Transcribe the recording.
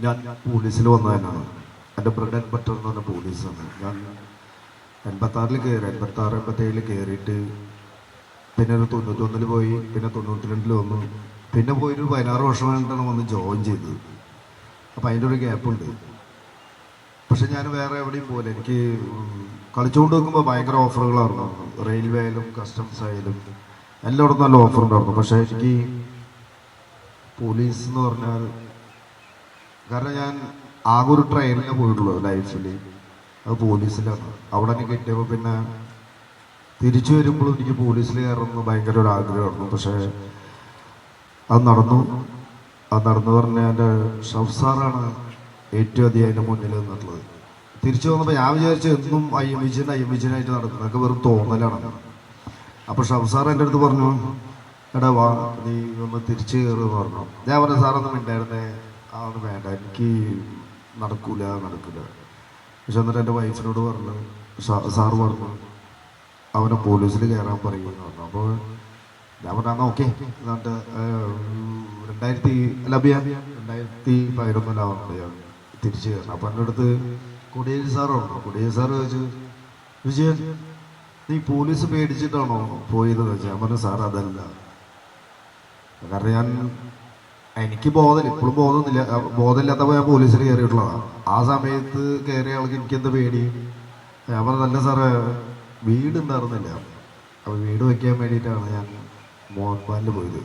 ഞാൻ പോലീസിൽ വന്നതന്നെയാണ്. എൻ്റെ ബ്രെഡ് ആൻഡ് ബട്ടർ എന്ന് പറഞ്ഞ പോലീസാണ്. ഞാൻ 86-ൽ കയറി, 86-87 കയറിയിട്ട് പിന്നെ ഒരു 91-ൽ പോയി, പിന്നെ 92-ൽ വന്നു, പിന്നെ പോയൊരു 16 വർഷം കഴിഞ്ഞിട്ടാണ് വന്ന് ജോയിൻ ചെയ്തത്. അപ്പം അതിൻ്റെ ഒരു ഗ്യാപ്പുണ്ട്. പക്ഷെ ഞാൻ വേറെ എവിടെയും പോലെ എനിക്ക് കളിച്ചുകൊണ്ട് നോക്കുമ്പോൾ ഭയങ്കര ഓഫറുകളായിരുന്നു. റെയിൽവേ ആയാലും കസ്റ്റംസ് ആയാലും എല്ലായിടത്തും നല്ല ഓഫർ ഉണ്ടായിരുന്നു. പക്ഷേ എനിക്ക് പോലീസ് എന്ന് പറഞ്ഞാൽ, കാരണം ഞാൻ ആകെ ഒരു ട്രെയിനിനെ പോയിട്ടുള്ളൂ ലൈഫിൽ, അത് പോലീസിലാണ്. അവിടെ എനിക്ക് കിട്ടിയപ്പോൾ പിന്നെ തിരിച്ചു വരുമ്പോഴും എനിക്ക് പോലീസിൽ കയറുന്നത് ഭയങ്കര ഒരു ആഗ്രഹമായിരുന്നു. പക്ഷേ അത് നടന്നു പറഞ്ഞാൽ എൻ്റെ ഷഫ്സാറാണ് ഏറ്റവും അധികം അതിൻ്റെ മുന്നിൽ നിന്നിട്ടുള്ളത്. തിരിച്ചു വന്നപ്പോൾ ഞാൻ വിചാരിച്ചു എന്നും അയ്യമിജനായിട്ട് നടക്കുന്നത് അതൊക്കെ വെറും തോന്നലാണ്. അപ്പോൾ ഷഫ്സാർ എൻ്റെ അടുത്ത് പറഞ്ഞു, എടാ വാ നീ ഒന്ന് തിരിച്ചു കയറുമെന്ന് പറഞ്ഞു. ഞാൻ പറഞ്ഞു സാറൊന്നും ഉണ്ടായിരുന്നേ, അതൊന്നും വേണ്ട, എനിക്ക് നടക്കൂല. പക്ഷെ എന്നിട്ട് എൻ്റെ വൈഫിനോട് പറഞ്ഞു, സാറ് പറഞ്ഞു അവനെ പോലീസിൽ കയറാൻ പറയുമെന്ന് പറഞ്ഞു. അപ്പോൾ ഞാൻ പറഞ്ഞാൽ ഓക്കെ. എന്നിട്ട് 2011 ഞാൻ തിരിച്ചു കയറണം. അപ്പം എൻ്റെ അടുത്ത് കൊടിയേരി സാർ പറഞ്ഞു. കൊടിയേരി സാറ് ചോദിച്ചു, വിജയൻ നീ പോലീസ് പേടിച്ചിട്ടാണോ പോയതെന്ന് ചോദിച്ചാൽ ഞാൻ പറഞ്ഞു, സാർ അതല്ല. കാരണം എനിക്ക് ബോധമില്ല, ഇപ്പോഴും ബോധമില്ലാത്തപ്പോൾ ഞാൻ പോലീസിൽ കയറിയിട്ടുള്ളതാണ്. ആ സമയത്ത് കയറിയ ആൾക്ക് എനിക്കെന്താ പേടി? ഞാൻ പറഞ്ഞതല്ല സാറേ, വീടുണ്ടായിരുന്നില്ല. അപ്പോൾ വീട് വയ്ക്കാൻ വേണ്ടിയിട്ടാണ് ഞാൻ മോഹൻപാലിൽ പോയത്.